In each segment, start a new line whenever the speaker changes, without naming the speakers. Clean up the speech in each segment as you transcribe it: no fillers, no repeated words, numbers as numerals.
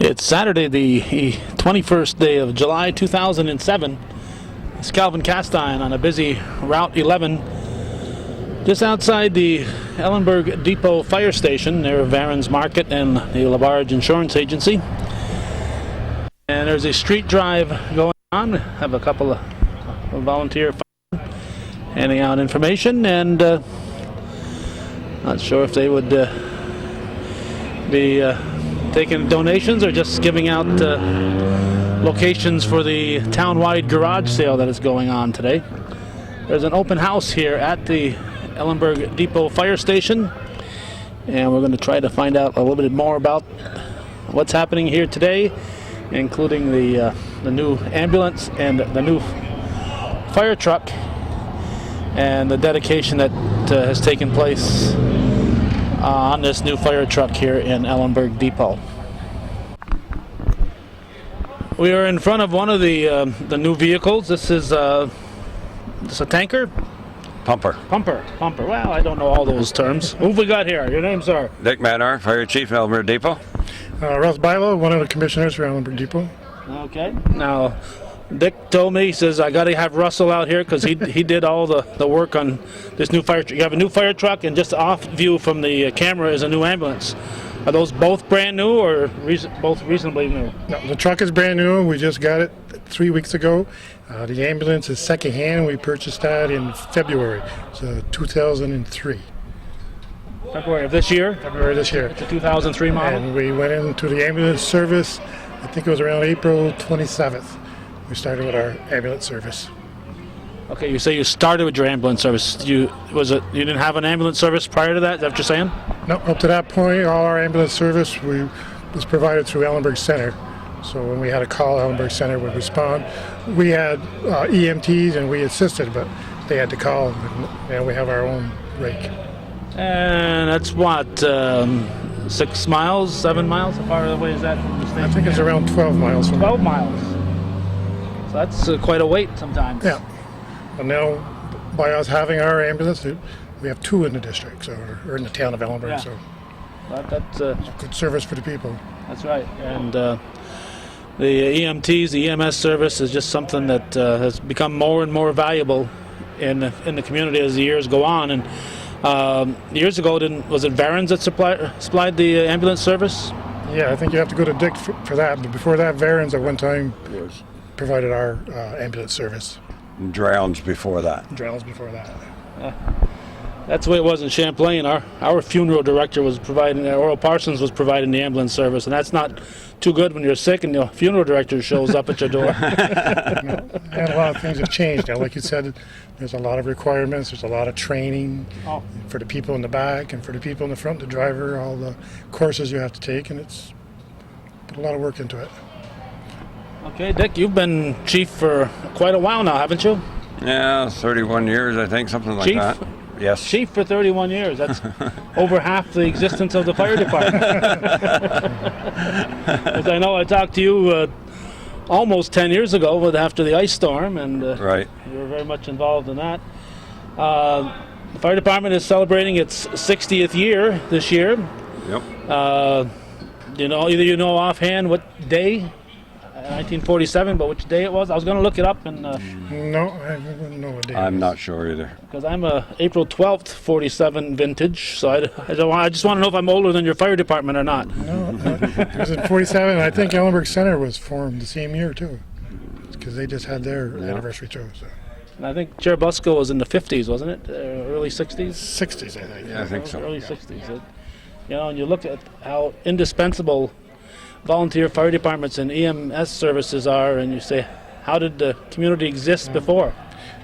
It's Saturday, the 21st day of July 2007. It's Calvin Castine on a busy Route 11 just outside the Ellenburg Depot Fire Station near Varen's Market and the LaBarge Insurance Agency. And there's a street drive going on. Have a couple of volunteer firemen handing out information, and not sure if they would be taking donations or just giving out locations for the town-wide garage sale that is going on today. There's an open house here at the Ellenburg Depot Fire Station, and we're going to try to find out a little bit more about what's happening here today, including the new ambulance and the new fire truck and the dedication that has taken place on this new fire truck here in Ellenburg Depot. We are in front of one of the new vehicles. This is a tanker?
Pumper.
Well, I don't know all those terms. Who have we got here? Your name, sir?
Dick Manor, Fire Chief, Ellenburg Depot.
Russ Bilo, one of the commissioners for Ellenburg Depot.
Okay. Now, Dick told me, he says, I got to have Russell out here because he did all the work on this new fire truck. You have a new fire truck, and just off view from the camera is a new ambulance. Are those both brand new or both reasonably new?
No, the truck is brand new. We just got it 3 weeks ago. The ambulance is secondhand. We purchased that in February, so 2003.
February of this year?
February this year.
It's a 2003 model?
And we went into the ambulance service, I think it was around April 27th. We started with our ambulance service.
Okay, you say you started with your ambulance service. You didn't have an ambulance service prior to that? Is that what you're saying?
No, up to that point, all our ambulance service was provided through Ellenburg Center. So when we had a call, Ellenburg Center would respond. We had EMTs and we assisted, but they had to call, and we have our own rake.
And that's what, 6 miles, 7 miles? How far away is that from the station?
I think it's around 12 miles from
12 miles. So that's quite a wait sometimes.
Yeah. But now, by us having our ambulance, we have 2 in the district, or in the town of Ellenburg.
Yeah.
So
that's
good service for the people.
That's right. And the EMTs, the EMS service is just something that has become more and more valuable in the community as the years go on. And years ago, was it Varen's that supplied the ambulance service?
Yeah, I think you have to go to Dick for that. But before that, Varen's at one time provided our ambulance service.
Drowns before that.
That's the way it was in Champlain. Our funeral director was providing, Oral Parsons was providing the ambulance service, and that's not too good when you're sick and the funeral director shows up at your door.
And a lot of things have changed now. Like you said, there's a lot of requirements. There's a lot of training for the people in the back and for the people in the front, the driver, all the courses you have to take, and it's put a lot of work into it.
Okay, Dick, you've been chief for quite a while now, haven't you?
Yeah, 31 years, I think, something like that. Yes.
Chief for 31 years. That's over half the existence of the fire department. As I know, I talked to you almost 10 years ago after the ice storm, and
right.
You were very much involved in that. The fire department is celebrating its 60th year this year.
Yep.
Either offhand what day? 1947, but which day it was? I was going to look it up. And
no, I don't know what day.
I'm not sure either.
Because I'm a April 12th 47 vintage, so I just want to know if I'm older than your fire department or not.
No, it was in 47. I think Ellenburg Center was formed the same year too, because they just had their anniversary too. So.
And I think Chair Busco was in the 50s, wasn't it? Early 60s?
60s, I think.
Yeah, I think so.
Early 60s. And you look at how indispensable volunteer fire departments and EMS services are, and you say, how did the community exist before?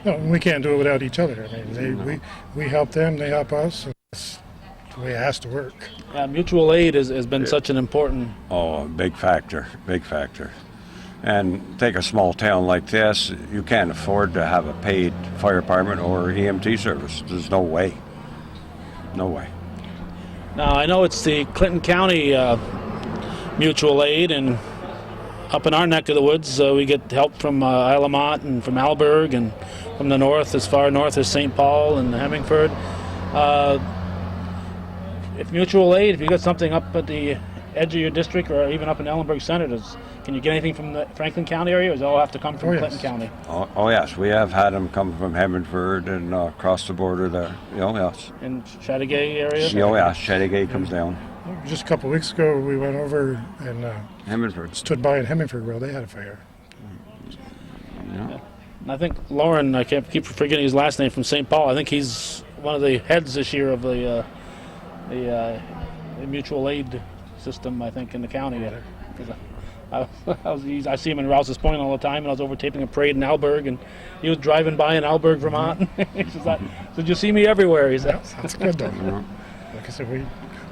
No, we can't do it without each other. I mean, we help them, they help us. So that's the way it has to work.
Yeah, mutual aid has been such an important...
Oh, big factor. And take a small town like this, you can't afford to have a paid fire department or EMT service. There's no way.
Now, I know it's the Clinton County mutual aid, and up in our neck of the woods we get help from Ilamont and from Alberg, and from the north, as far north as St. Paul and Hemingford. If mutual aid, if you got something up at the edge of your district or even up in Ellenburg Center, can you get anything from the Franklin County area, or does it all have to come from
Oh, yes.
Clinton County?
Oh, yes, we have had them come from Hemingford and across the border there. Yes.
In Chateauguay area?
Oh, yeah, Chateauguay comes down.
Just a couple of weeks ago, we went over and
Hemingford.
stood by in Hemingford where they had a fire.
Yeah.
And I think Lauren, I can't keep forgetting his last name, from St. Paul. I think he's one of the heads this year of the mutual aid system, I think, in the county. I see him in Rouse's Point all the time, and I was over taping a parade in Alberg, and he was driving by in Alberg, Vermont. He says, "Did you see me everywhere?" He said.
That's good though. Like I said,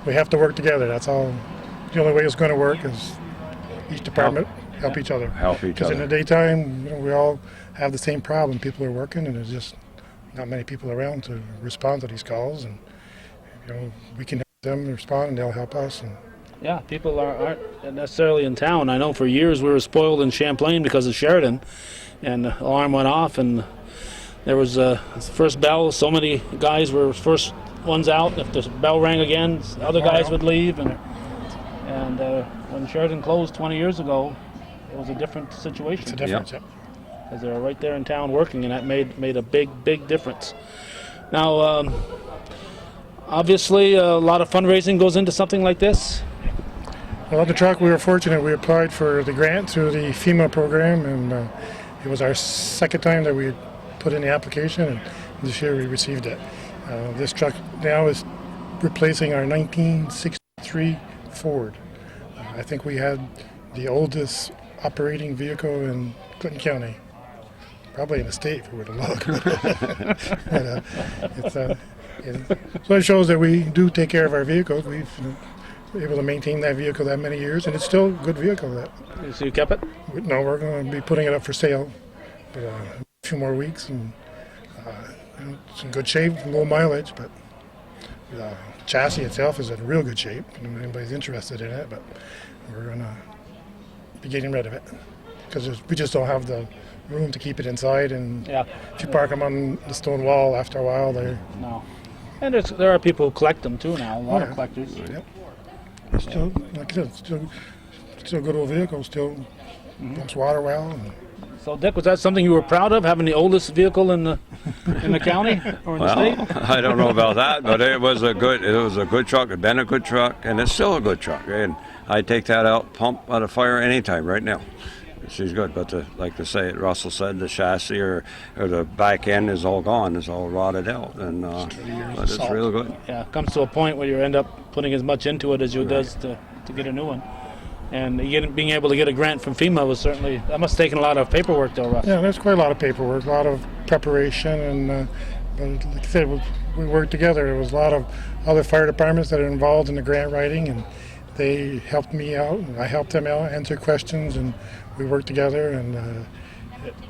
we have to work together. That's all. The only way it's going to work is each department help each other.
Help each
Because in
other.
the daytime, we all have the same problem. People are working, and there's just not many people around to respond to these calls. And we can help them respond, and they'll help us. And
Yeah, people aren't necessarily in town. I know for years we were spoiled in Champlain because of Sheridan, and the alarm went off, and there was the first bell. So many guys were first ones out. If the bell rang again, other guys would leave, and when Sheridan closed 20 years ago, it was a different situation.
it's a difference. Yep.
Because they were right there in town working, and that made a big difference. Now, obviously, a lot of fundraising goes into something like this.
Well, the truck, we were fortunate. We applied for the grant through the FEMA program, and it was our second time that we put in the application, and this year we received it. This truck now is replacing our 1963 Ford. I think we had the oldest operating vehicle in Clinton County, probably in the state if we were to look. So it shows that we do take care of our vehicles. We've been able to maintain that vehicle that many years, and it's still a good vehicle.
So you kept it?
No, we're going to be putting it up for sale for a few more weeks, and it's in good shape, low mileage, but the chassis itself is in real good shape. If anybody's interested in it, but we're going to be getting rid of it because we just don't have the room to keep it inside, and if you park them on the stone wall, after a while, they're...
No. And there are people who collect them too now, a lot of collectors.
Yep. Still, like I said, still a good old vehicle, still pumps water well. And
So, Dick, was that something you were proud of, having the oldest vehicle in the county or in the state?
I don't know about that, but it was a good truck. It's been a good truck, and it's still a good truck. And I take that out, pump out of fire anytime right now. She's good, but like to say, Russell said, the chassis or the back end is all gone. It's all rotted out, and but it's real good.
Yeah, it comes to a point where you end up putting as much into it as you does to get a new one. And being able to get a grant from FEMA was certainly, that must have taken a lot of paperwork though, Russ.
yeah, there's quite a lot of paperwork, a lot of preparation, and but like I said, we worked together. There was a lot of other fire departments that are involved in the grant writing, and they helped me out, and I helped them out, answer questions, and we worked together, and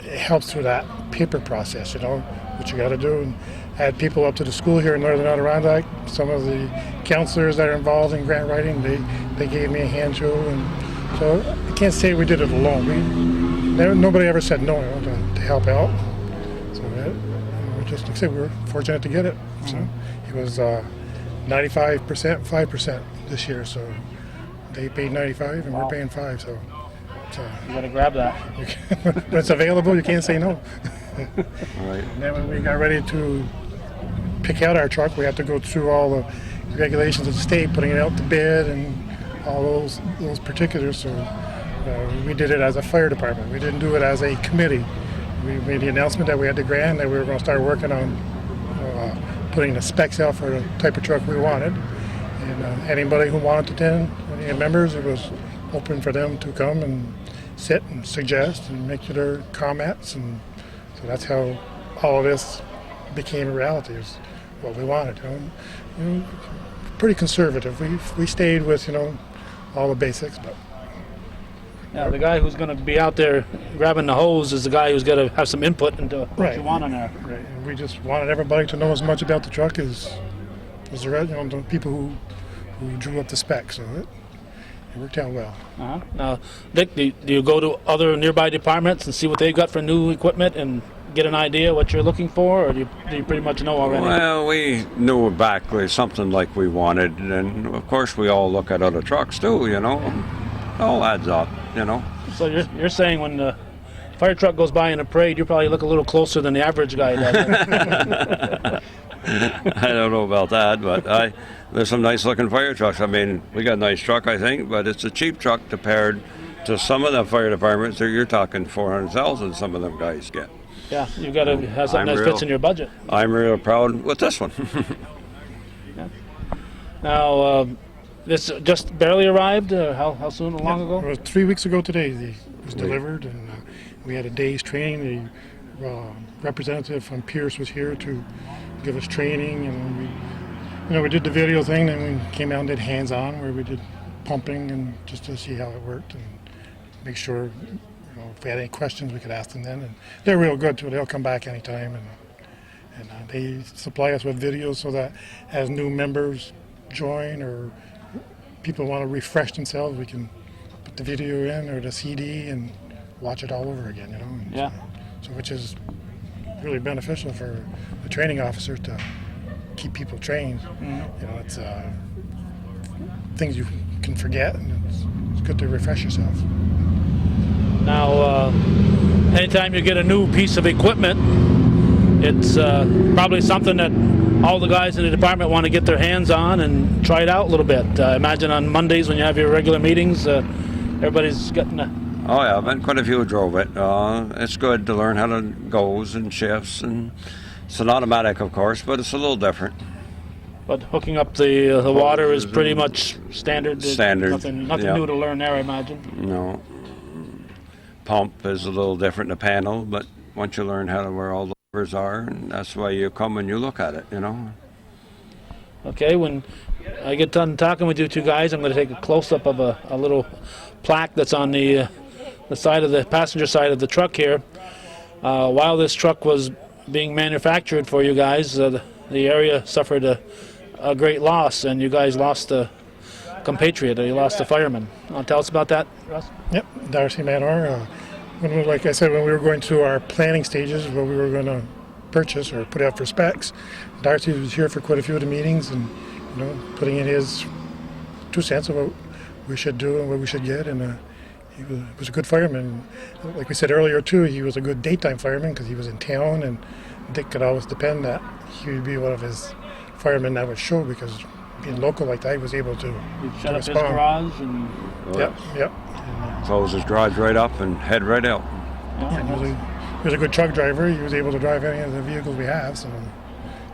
it helps through that paper process, what you got to do. And I had people up to the school here in Northern Adirondack, some of the counselors that are involved in grant writing, they gave me a hand through, and so I can't say we did it alone. Nobody ever said no to help out. So we just, like I said, we were fortunate to get it. So it was 95%, 5% this year, so they paid 95 and we're paying 5, so
You got to grab that.
when it's available, you can't say no.
All right.
And then when we got ready to pick out our truck, we had to go through all the regulations of the state, putting it out to bid and all those particulars. So we did it as a fire department. We didn't do it as a committee. We made the announcement that we had the grant, that we were going to start working on putting the specs out for the type of truck we wanted. And anybody who wanted to attend, any members, it was open for them to come and sit and suggest and make their comments, and so that's how all of this became a reality. Is what we wanted. Pretty conservative. We stayed with all the basics, but
Yeah, the guy who's going to be out there grabbing the hose is the guy who's got to have some input into what you want on there.
right. And we just wanted everybody to know as much about the truck as the people who drew up the specs. So it worked out well.
Now, Dick, do you go to other nearby departments and see what they've got for new equipment and get an idea what you're looking for, or do you pretty much know already?
Well, we knew exactly something like we wanted, and of course we all look at other trucks too, you know. It all adds up, you know.
So you're saying when the fire truck goes by in a parade, you probably look a little closer than the average guy does.
I don't know about that, but there's some nice looking fire trucks. I mean, we got a nice truck, I think, but it's a cheap truck compared to some of the fire departments that you're talking 400,000 some of them guys get.
Yeah, you got to have something that fits in your budget.
I'm real proud with this one.
Yeah. Now, this just barely arrived. How soon? Long ago?
It was 3 weeks ago today. It was delivered, and we had a day's training. The representative from Pierce was here to give us training, and we did the video thing. Then we came out and did hands-on, where we did pumping and just to see how it worked and make sure. If we had any questions, we could ask them then, and they're real good too. They'll come back anytime, and they supply us with videos so that as new members join or people want to refresh themselves, we can put the video in or the CD and watch it all over again. And
yeah.
So which is really beneficial for the training officer to keep people trained. Mm-hmm. It's things you can forget, and it's good to refresh yourself.
Now, anytime you get a new piece of equipment, it's probably something that all the guys in the department want to get their hands on and try it out a little bit. Imagine on Mondays when you have your regular meetings, everybody's getting a...
Oh yeah, I've been quite a few who drove it. It's good to learn how to goes and shifts, and it's an automatic, of course, but it's a little different.
But hooking up the water is pretty much standard.
Standard.
Nothing
yeah.
new to learn there, I imagine.
No. Pump is a little different, the panel, but once you learn where all the levers are, and that's why you come and you look at it,
Okay, when I get done talking with you two guys, I'm going to take a close-up of a little plaque that's on the side of the passenger side of the truck here. While this truck was being manufactured for you guys, the area suffered a great loss, and you guys lost a compatriot, you lost a fireman. Tell us about that, Russ?
Yep, Darcy Manor. Like I said, when we were going through our planning stages, what we were going to purchase or put out for specs, Darcy was here for quite a few of the meetings, and putting in his 2 cents of what we should do and what we should get. And he was a good fireman. Like we said earlier too, he was a good daytime fireman because he was in town, and Dick could always depend that he would be one of his firemen that would show, because being local like that, he was able to
shut up
respond.
his garage and...
Yep.
Close his garage right up and head right out.
Yeah, he was a good truck driver. He was able to drive any of the vehicles we have. So.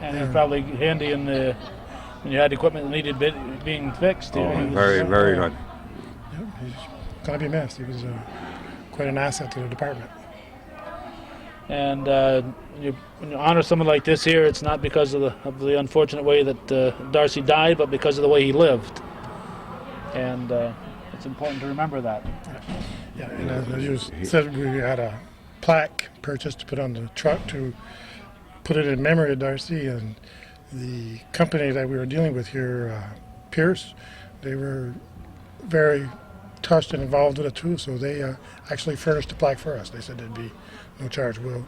And he was probably handy when you had equipment that needed being fixed.
Very good.
Yep, he's gonna be missed. He was quite an asset to the department.
And when you honor someone like this here, it's not because of the unfortunate way that Darcy died, but because of the way he lived. And it's important to remember that.
Yeah, and as you said, we had a plaque purchased to put on the truck to put it in memory of Darcy. And the company that we were dealing with here, Pierce, they were very touched and involved with it too. So they actually furnished the plaque for us. They said there'd be no charge. We'll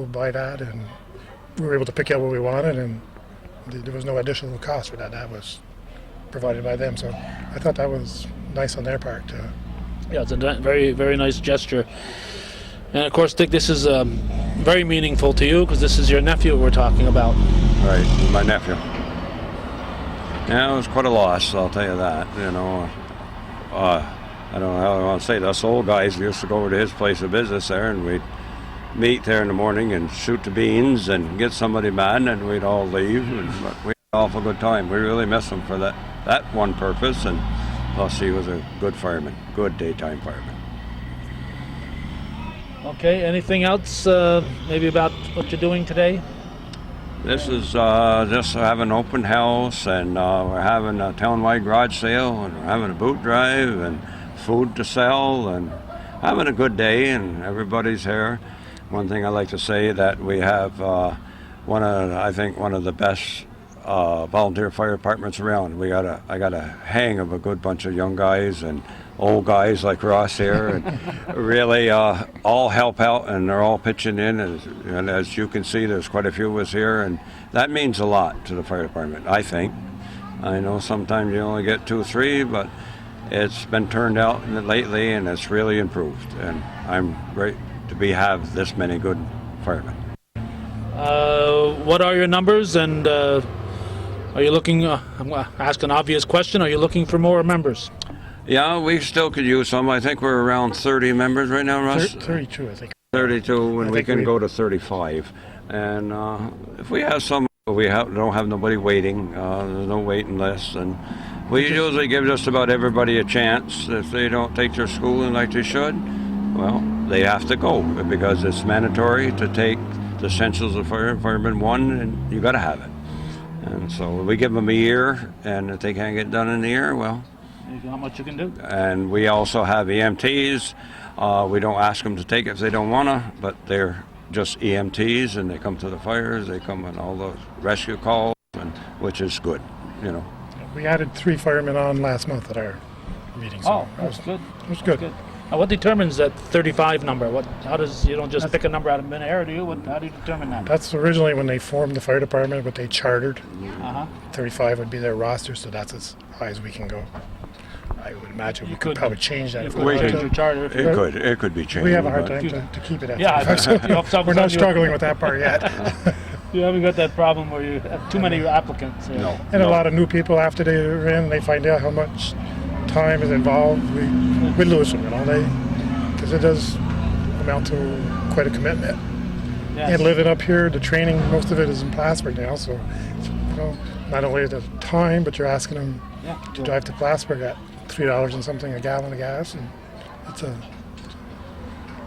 buy that, and we were able to pick out what we wanted, and there was no additional cost for that. That was provided by them. So I thought that was nice on their part.
Yeah, it's a very, very nice gesture. And of course, Dick, this is very meaningful to you because this is your nephew we're talking about.
Right, my nephew. Yeah, it was quite a loss, I'll tell you that. I don't know how I want to say it. Us old guys, we used to go over to his place of business there, and we'd meet there in the morning and shoot the beans and get somebody mad, and we'd all leave. But we had an awful good time. We really miss him for that one purpose, and plus he was a good fireman, good daytime fireman.
Okay, anything else maybe about what you're doing today?
This is just having an open house, and we're having a town-wide garage sale, and we're having a boot drive, and food to sell, and having a good day, and everybody's here. One thing I like to say that we have one of the best volunteer fire departments around. I got a hang of a good bunch of young guys, and old guys like Ross here, and really all help out, and they're all pitching in. And as you can see, there's quite a few of us here, and that means a lot to the fire department, I think. I know sometimes you only get 2 or 3, but it's been turned out lately, and it's really improved. And I'm great to have this many good firemen.
What are your numbers, and are you looking, I'm going to ask an obvious question, are you looking for more members?
Yeah, we still could use some. I think we're around 30 members right now, Russ.
32, I think.
32, and we can go to 35. And if we have some, don't have nobody waiting. There's no waiting list, and we usually give just about everybody a chance. If they don't take their schooling like they should, well, they have to go, because it's mandatory to take the Essentials of Fireman 1, and you got to have it. And so we give them a year, and if they can't get done in the year, well.
How much you can do?
And we also have EMTs. We don't ask them to take it if they don't want to, but they're just EMTs, and they come to the fires, they come on all those rescue calls, which is good, you know.
We added 3 firemen on last month at our meeting. So
that's good.
It was good.
Now, what determines that 35 number? You don't just pick a number out of thin air, do you? How do you determine that?
That's originally when they formed the fire department, what they chartered. 35 would be their roster, so that's as high as we can go. I would imagine we could probably change that if we wanted to.
Your charter.
It could be changed.
We have a hard time to keep it at
Yeah,
35, so we're not struggling with that part yet.
You haven't got that problem where you have too many applicants.
No.
And a lot of new people, after they're in, they find out how much time is involved. We lose them, you know, because it does amount to quite a commitment.
Yes.
And living up here, the training, most of it is in Plattsburgh now, so you know, not only the time, but you're asking them to drive to Plattsburgh at $3 and something a gallon of gas, and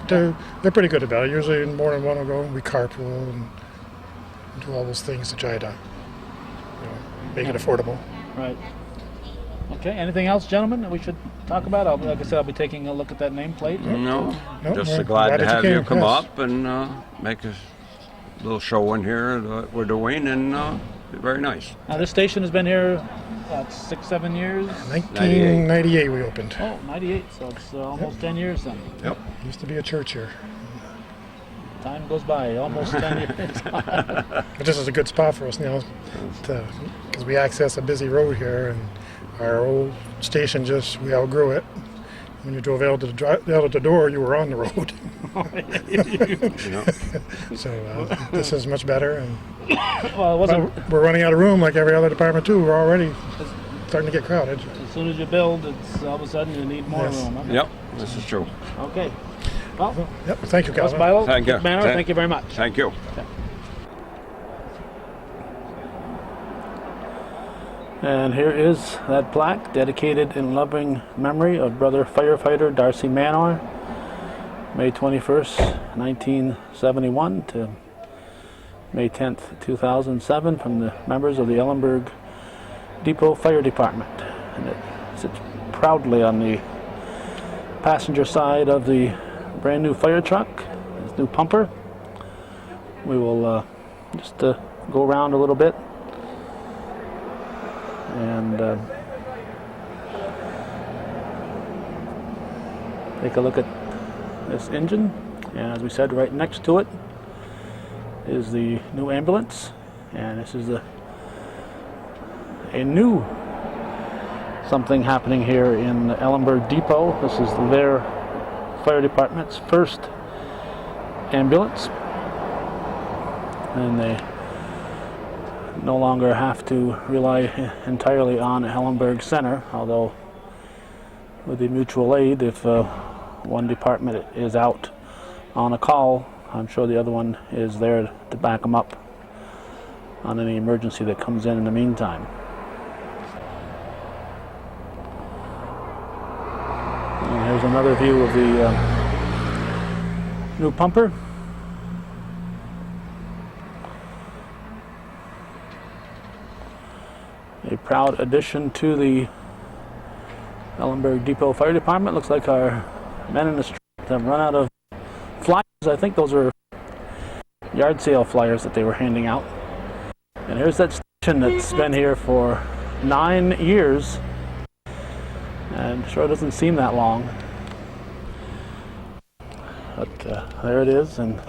they're pretty good about it. Usually more than one will go. We carpool and do all those things to try to make it affordable.
Right. Okay. Anything else, gentlemen, that we should talk about? Like I said, I'll be taking a look at that nameplate.
No, just
we're
glad to have you come
yes.
up and make a little show in here that we're doing, and very nice.
Now, this station has been here, 6-7 years?
1998 we opened.
Oh, 98, so it's almost 10 years then.
Yep.
Used to be a church here.
Time goes by, almost 10 years.
But this is a good spot for us now, because we access a busy road here, and our old station we outgrew it. When you drove out of the door, you were on the road. So this is much better, and
Well, it wasn't.
we're running out of room like every other department too. We're already starting to get crowded.
As soon as you build, it's all of a sudden you need more
Yes.
room. Huh?
Yep, this is true.
Okay. Well,
Yep. Thank you,
Russ
Calvin.
Bilo,
Thank you.
Manor, thank you very much.
Thank you.
And here is that plaque dedicated in loving memory of brother firefighter Darcy Manor, May 21st, 1971 to May 10th, 2007, from the members of the Ellenburg Depot Fire Department. And it sits proudly on the passenger side of the brand new fire truck, this new pumper. We will just go around a little bit and take a look at this engine. And as we said, right next to it is the new ambulance, and this is a new something happening here in Ellenburg Depot. This is their fire department's first ambulance, and they no longer have to rely entirely on Ellenburg Center, although with the mutual aid, if one department is out on a call, I'm sure the other one is there to back them up on any emergency that comes in the meantime. And here's another view of the new pumper. A proud addition to the Ellenburg Depot Fire Department. Looks like our men in the street have run out of flyers. I think those are yard sale flyers that they were handing out. And here's that station that's been here for 9 years. and sure doesn't seem that long. But there it is, and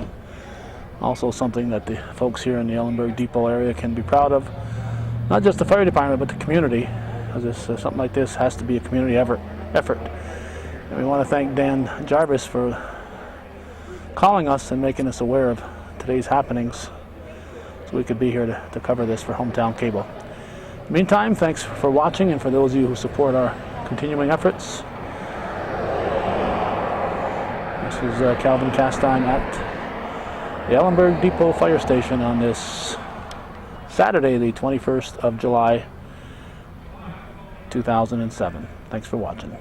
also something that the folks here in the Ellenburg Depot area can be proud of. Not just the fire department, but the community, because something like this has to be a community effort. And we want to thank Dan Jarvis for calling us and making us aware of today's happenings, so we could be here to cover this for Hometown Cable. In the meantime, thanks for watching, and for those of you who support our continuing efforts. This is Calvin Castine at the Ellenburg Depot Fire Station on this Saturday, the 21st of July, 2007. Thanks for watching.